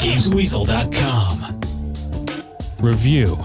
GamesWeasel.com. Review.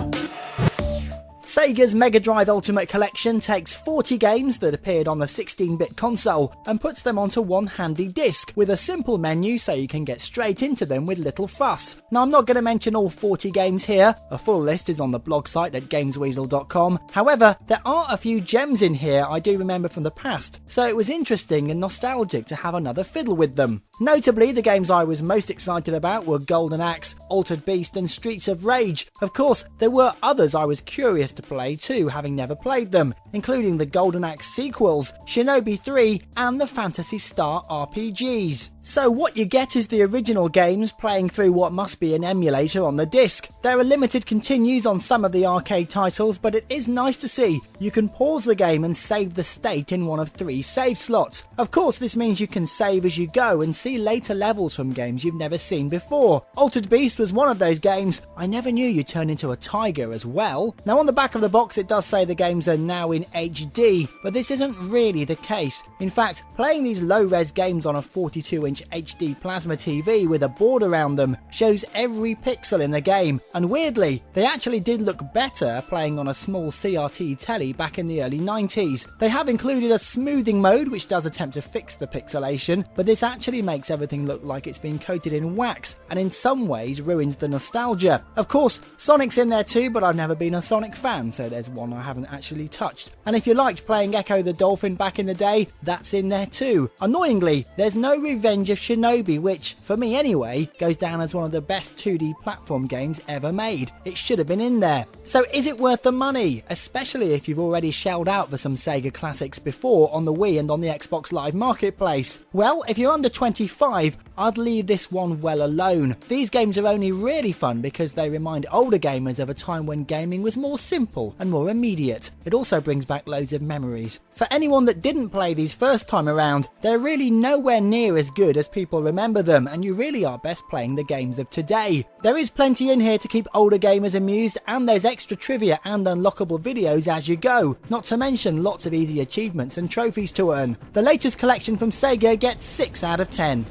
Sega's Mega Drive Ultimate Collection takes 40 games that appeared on the 16-bit console and puts them onto one handy disc with a simple menu so you can get straight into them with little fuss. Now, I'm not going to mention all 40 games here, a full list is on the blog site at GamesWeasel.com. However, there are a few gems in here I do remember from the past, so it was interesting and nostalgic to have another fiddle with them. Notably, the games I was most excited about were Golden Axe, Altered Beast and Streets of Rage. Of course, there were others I was curious to play too, having never played them, including the Golden Axe sequels, Shinobi 3 and the Phantasy Star RPGs. So what you get is the original games playing through what must be an emulator on the disc. There are limited continues on some of the arcade titles, but it is nice to see you can pause the game and save the state in one of 3 save slots. Of course, this means you can save as you go and see later levels from games you've never seen before. Altered Beast was one of those games. I never knew you turn into a tiger as well. Now on the back of the box it does say the games are now in HD, but this isn't really the case. In fact, playing these low-res games on a 42-inch HD plasma TV with a board around them shows every pixel in the game, and weirdly, they actually did look better playing on a small CRT telly back in the early 90s. They have included a smoothing mode which does attempt to fix the pixelation, but this actually makes everything look like it's been coated in wax and in some ways ruins the nostalgia. Of course, Sonic's in there too, but I've never been a Sonic fan, so there's one I haven't actually touched. And if you liked playing Echo the Dolphin back in the day, that's in there too. Annoyingly, there's no Revenge of Shinobi, which, for me anyway, goes down as one of the best 2D platform games ever made. It should have been in there. So is it worth the money? Especially if you've already shelled out for some Sega classics before on the Wii and on the Xbox Live Marketplace? Well, if you're under 25, I'd leave this one well alone. These games are only really fun because they remind older gamers of a time when gaming was more simple and more immediate. It also brings back loads of memories. For anyone that didn't play these first time around, they're really nowhere near as good as people remember them, and you really are best playing the games of today. There is plenty in here to keep older gamers amused, and there's extra trivia and unlockable videos as you go, not to mention lots of easy achievements and trophies to earn. The latest collection from Sega gets 6 out of 10.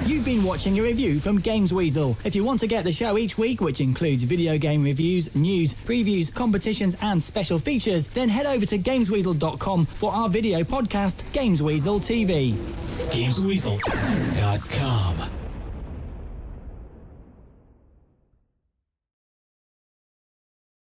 You've been watching a review from Games Weasel. If you want to get the show each week, which includes video game reviews, news, previews, competitions and special features, then head over to GamesWeasel.com for our video podcast, Games Weasel TV. GamesWeasel.com.